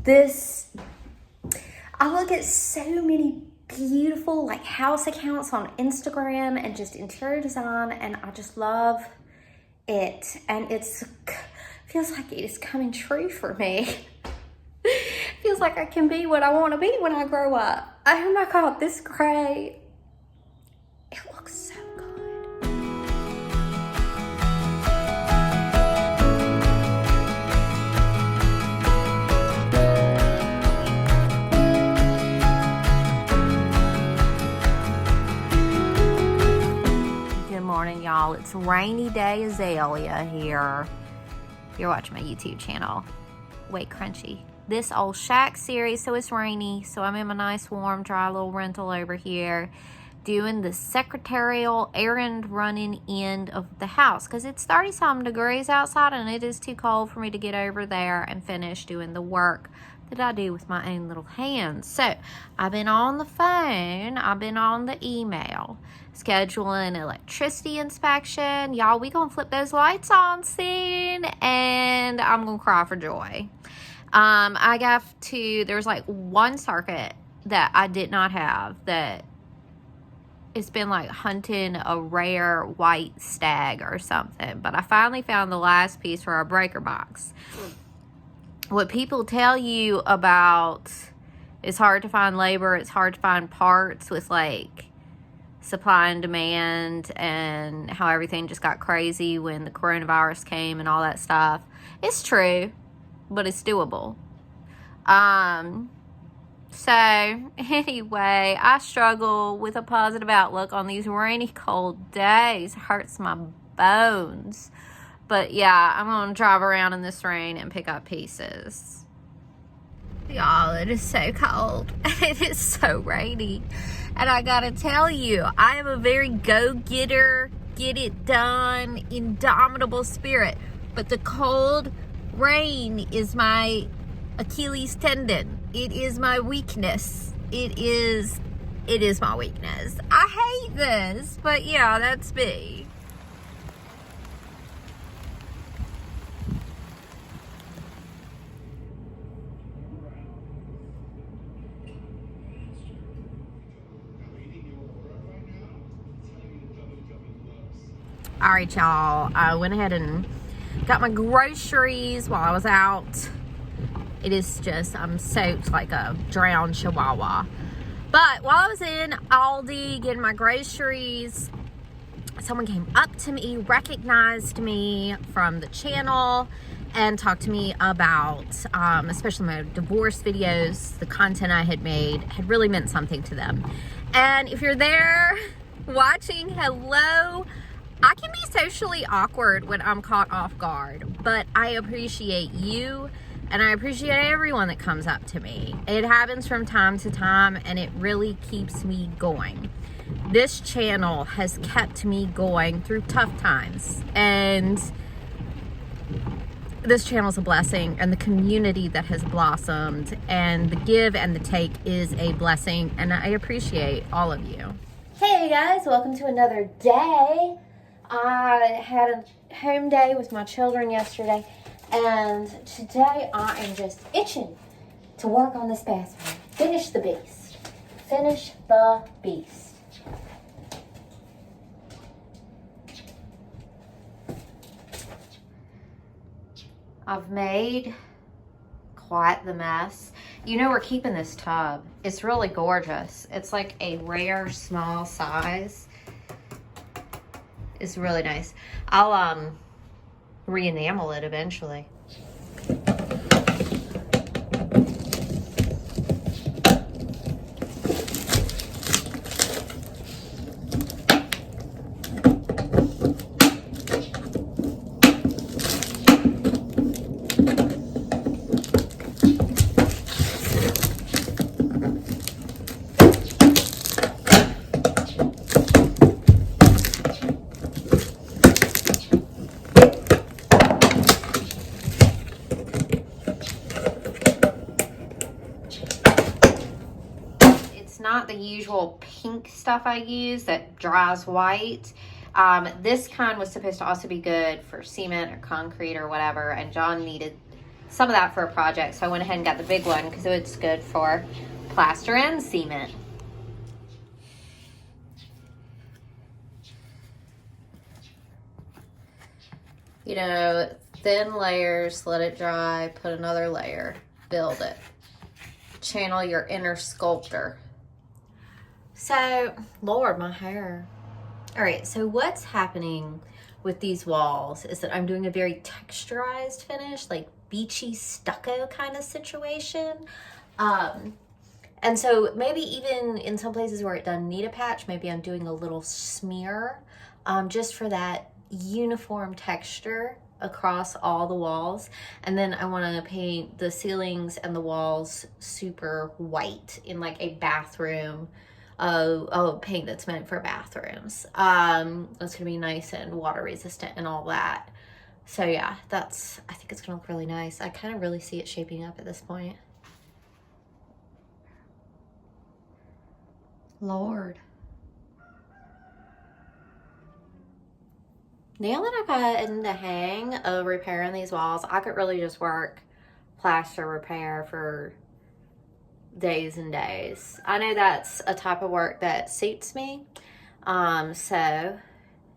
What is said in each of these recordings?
I look at so many beautiful like house accounts on Instagram and just interior design, and I just love it, and feels like it is coming true for me. Feels like I can be what I want to be when I grow up. Oh my God, this gray, it looks so good. Good morning, y'all. It's rainy day Azalea here. You're watching my YouTube channel, waycrunchy. This Ole Shack series, so it's rainy, so I'm in my nice warm dry little rental over here doing the secretarial errand running end of the house because it's 30-something degrees outside and it is too cold for me to get over there and finish doing the work that I do with my own little hands. So I've been on the phone, I've been on the email, scheduling electricity inspection. Y'all, we gonna flip those lights on soon and I'm gonna cry for joy. I got to, there's like one circuit that I did not have that it's been like hunting a rare white stag or something, but I finally found the last piece for our breaker box. What people tell you about it's hard to find labor, it's hard to find parts with like supply and demand and how everything just got crazy when the coronavirus came and all that stuff. It's true, but it's doable. So anyway, I struggle with a positive outlook on these rainy, cold days. It hurts my bones. But yeah, I'm going to drive around in this rain and pick up pieces. Y'all, it is so cold. It is so rainy. And I got to tell you, I am a very go-getter, get it done, indomitable spirit. But the cold rain is my Achilles tendon. It is my weakness. It is my weakness. I hate this, but yeah, that's me. All right, y'all, I went ahead and got my groceries while I was out. It is just, I'm soaked like a drowned chihuahua. But while I was in Aldi getting my groceries, someone came up to me, recognized me from the channel, and talked to me about, especially my divorce videos, the content I had made had really meant something to them. And if you're there watching, hello. I can be socially awkward when I'm caught off guard, but I appreciate you and I appreciate everyone that comes up to me. It happens from time to time and it really keeps me going. This channel has kept me going through tough times, and this channel is a blessing, and the community that has blossomed and the give and the take is a blessing, and I appreciate all of you. Hey guys, welcome to another day. I had a home day with my children yesterday, and today I am just itching to work on this bathroom. Finish the beast. Finish the beast. I've made quite the mess. You know, we're keeping this tub. It's really gorgeous. It's like a rare small size. It's really nice. I'll re-enamel it eventually. Not the usual pink stuff I use that dries white. This kind was supposed to also be good for cement or concrete or whatever, and John needed some of that for a project, so I went ahead and got the big one because it's good for plaster and cement. You know, thin layers, let it dry, put another layer, build it. Channel your inner sculptor. So, Lord, my hair. All right, so what's happening with these walls is that I'm doing a very texturized finish, like beachy stucco kind of situation. And so maybe even in some places where it doesn't need a patch, maybe I'm doing a little smear just for that uniform texture across all the walls. And then I want to paint the ceilings and the walls super white in like a bathroom paint that's meant for bathrooms. It's gonna be nice and water resistant and all that. So yeah, I think it's gonna look really nice. I kind of really see it shaping up at this point. Lord. Now that I've gotten the hang of repairing these walls, I could really just work plaster repair for days and days. I know that's a type of work that suits me. So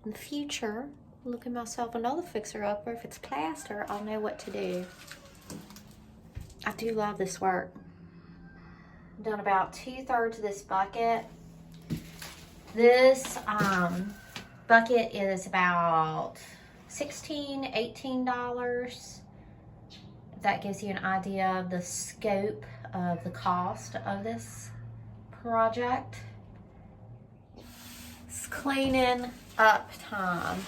in the future, look at myself another fixer-upper. If it's plaster, I'll know what to do. I do love this work. I've done about 2/3 of this bucket. This bucket is about $16, $18. If that gives you an idea of the scope of the cost of this project. It's cleaning up time.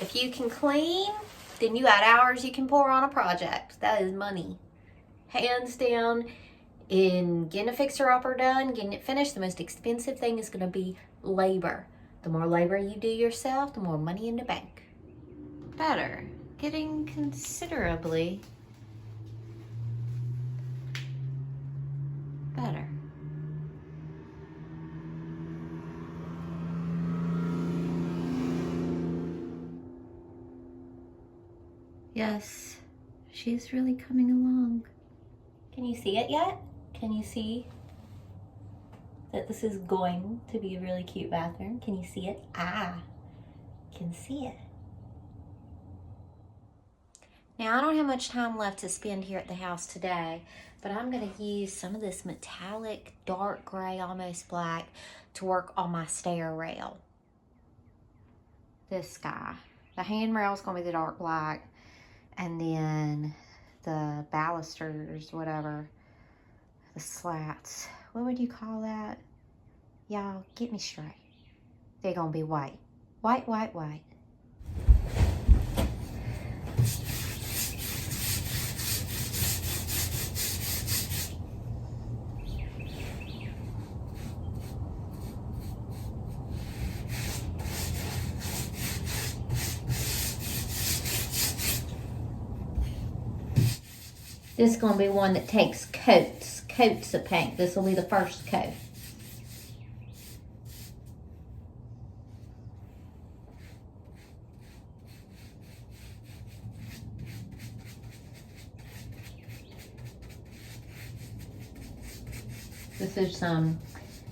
If you can clean, then you got hours you can pour on a project. That is money. Hands down, in getting a fixer-upper done, getting it finished, the most expensive thing is gonna be labor. The more labor you do yourself, the more money in the bank. Better. Getting considerably better. Yes, she's really coming along. Can you see it yet? Can you see that this is going to be a really cute bathroom? Can you see it? Ah, can see it. Now, I don't have much time left to spend here at the house today, but I'm gonna use some of this metallic, dark gray, almost black, to work on my stair rail. This guy. The handrail is gonna be the dark black, and then the balusters, whatever, the slats, what would you call that? Y'all, get me straight. They're gonna be white. White, white, white. This is going to be one that takes coats of paint. This will be the first coat. This is some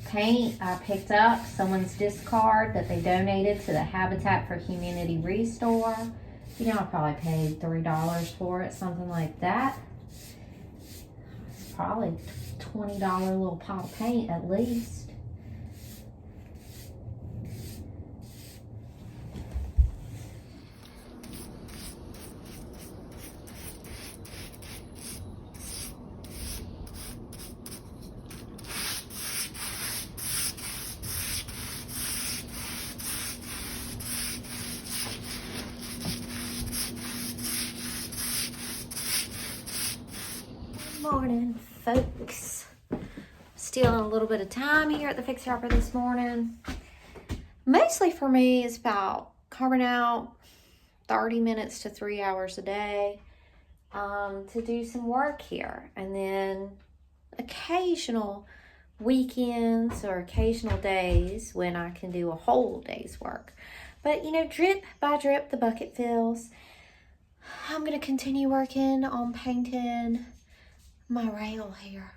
paint I picked up, someone's discard that they donated to the Habitat for Humanity Restore. You know, I probably paid $3 for it, something like that. Probably $20 little pot of paint at least. Good morning, folks. Stealing a little bit of time here at the fixer-upper this morning. Mostly for me, it's about carving out 30 minutes to 3 hours a day to do some work here. And then occasional weekends or occasional days when I can do a whole day's work. But, you know, drip by drip, the bucket fills. I'm gonna continue working on painting my rail here.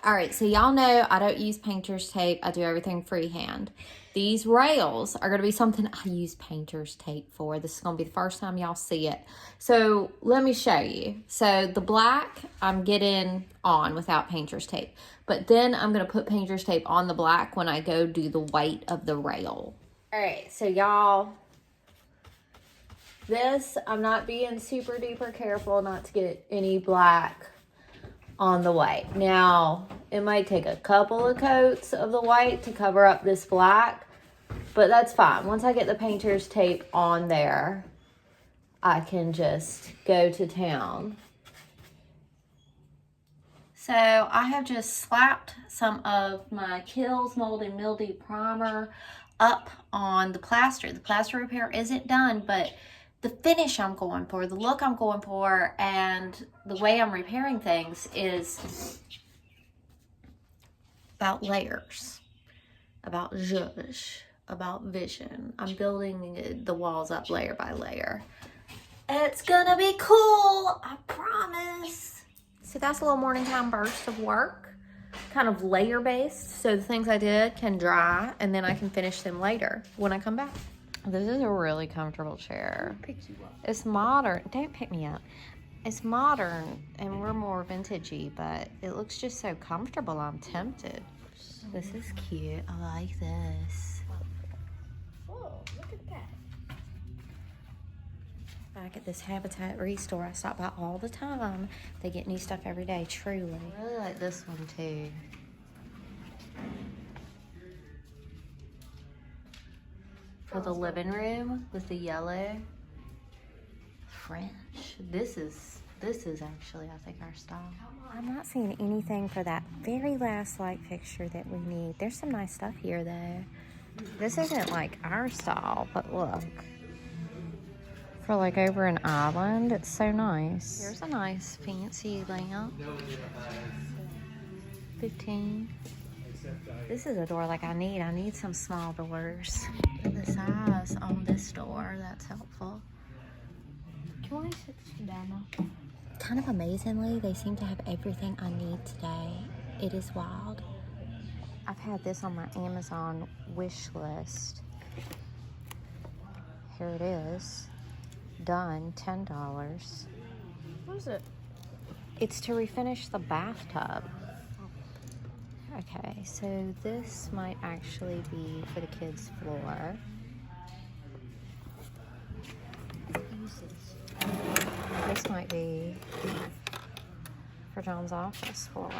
All right, so y'all know I don't use painter's tape. I do everything freehand. These rails are going to be something I use painter's tape for. This is going to be the first time y'all see it. So let me show you. So the black I'm getting on without painter's tape. But then I'm going to put painter's tape on the black when I go do the weight of the rail. All right, so y'all, this, I'm not being super duper careful not to get any black on the white. Now, it might take a couple of coats of the white to cover up this black, but that's fine. Once I get the painter's tape on there, I can just go to town. So I have just slapped some of my Kills Mold and Mildew Primer up on the plaster. The plaster repair isn't done, but the finish I'm going for, the look I'm going for, and the way I'm repairing things is about layers, about zhuzh, about vision. I'm building the walls up layer by layer. It's gonna be cool, I promise. So that's a little morning time burst of work, kind of layer based, so the things I did can dry and then I can finish them later when I come back. This is a really comfortable chair. Pick you up. It's modern. Don't pick me up. It's modern and we're more vintagey, but it looks just so comfortable. I'm tempted. This is cute. I like this. Oh, look at that. Back at this Habitat Restore, I stop by all the time. They get new stuff every day, truly. I really like this one too. For the living room with the yellow French. This is actually, I think, our style. I'm not seeing anything for that very last light fixture that we need. There's some nice stuff here though. This isn't like our style, but look. For like over an island, it's so nice. Here's a nice fancy lamp. 15. This is a door like I need. I need some small doors. Look at the size on this door. That's helpful. Can I sit down now? Kind of amazingly, they seem to have everything I need today. It is wild. I've had this on my Amazon wish list. Here it is. Done. $10. What is it? It's to refinish the bathtub. Okay, so this might actually be for the kids' floor. This might be for John's office floor.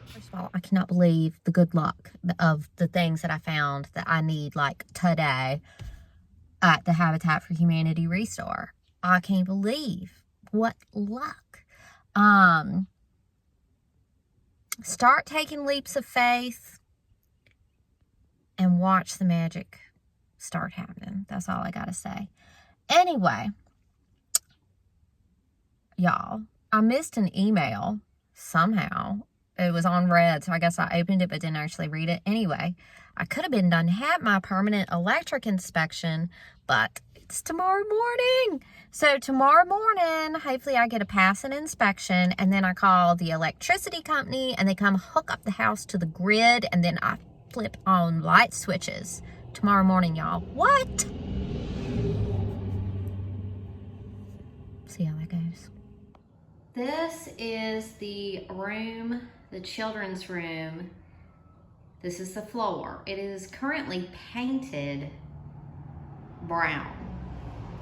First of all, I cannot believe the good luck of the things that I found that I need like today at the Habitat for Humanity Restore. I can't believe what luck. Start taking leaps of faith and watch the magic start happening. That's all I gotta say. Anyway, y'all, I missed an email somehow. It was on red, so I guess I opened it but didn't actually read it. Anyway, I could have been done, had my permanent electric inspection, but it's tomorrow morning. So tomorrow morning, hopefully I get a passing inspection, and then I call the electricity company and they come hook up the house to the grid, and then I flip on light switches tomorrow morning, y'all. What? See how that goes. This is the room, the children's room This is the floor. It is currently painted brown.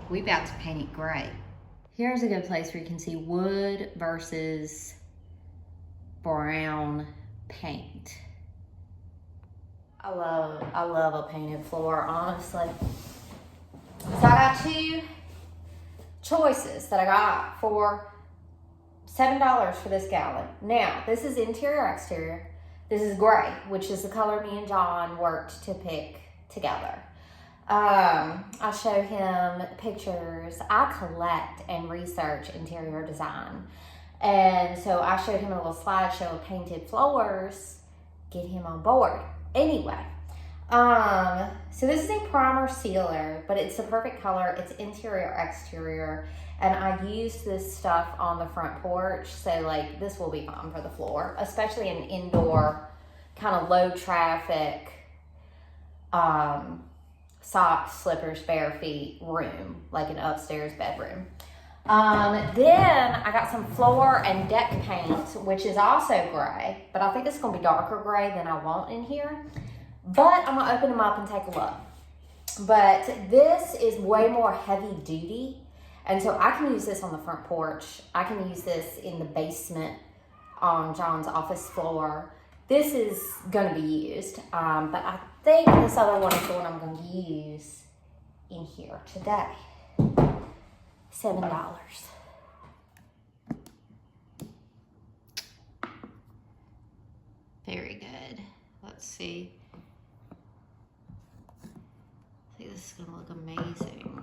We about to paint it gray. Here's a good place where you can see wood versus brown paint. I love a painted floor, honestly. So I got two choices that I got for $7 for this gallon. Now, this is interior, exterior. This is gray, which is the color me and John worked to pick together. I show him pictures. I collect and research interior design. And so I showed him a little slideshow of painted floors, get him on board. Anyway, so this is a primer sealer, but it's the perfect color. It's interior, exterior, and I used this stuff on the front porch. So like this will be fine for the floor, especially in indoor, kind of low traffic, socks, slippers, bare feet room, like an upstairs bedroom. Then I got some floor and deck paint, which is also gray, but I think it's gonna be darker gray than I want in here. But I'm gonna open them up and take a look. But this is way more heavy duty, and so I can use this on the front porch. I can use this in the basement on John's office floor. This is gonna be used, but I think this other one is the one I'm gonna use in here today. $7. Very good. Let's see. I think this is gonna look amazing.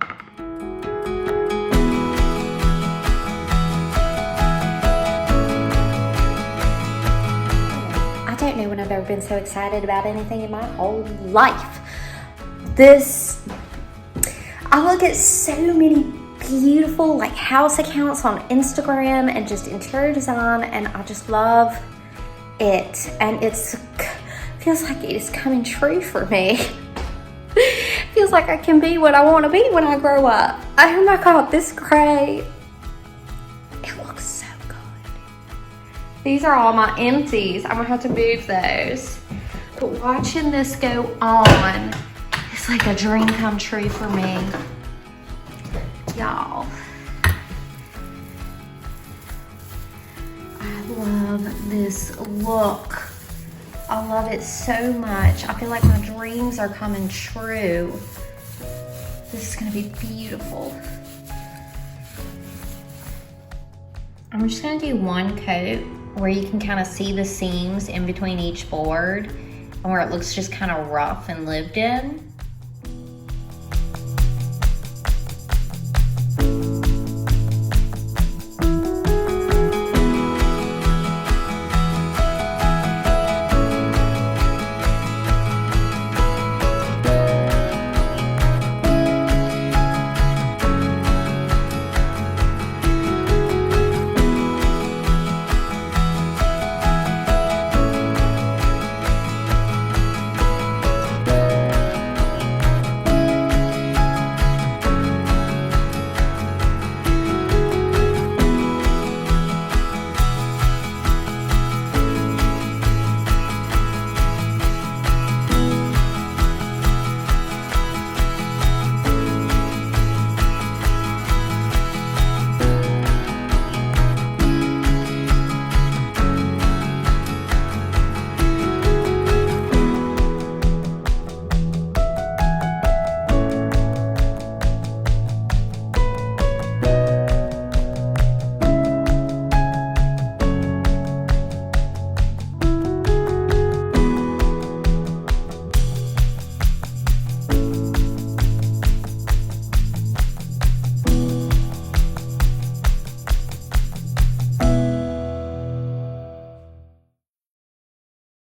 I don't know when I've ever been so excited about anything in my whole life. I look at so many beautiful like house accounts on Instagram and just interior design, and I just love it, and feels like it is coming true for me. Feels like I can be what I want to be when I grow up. Oh my god, this gray, it looks so good. These are all my empties. I'm gonna have to move those, but watching this go on, it's like a dream come true for me. Y'all, I love this look. I love it so much. I feel like my dreams are coming true. This is gonna be beautiful. I'm just gonna do one coat where you can kind of see the seams in between each board and where it looks just kind of rough and lived in.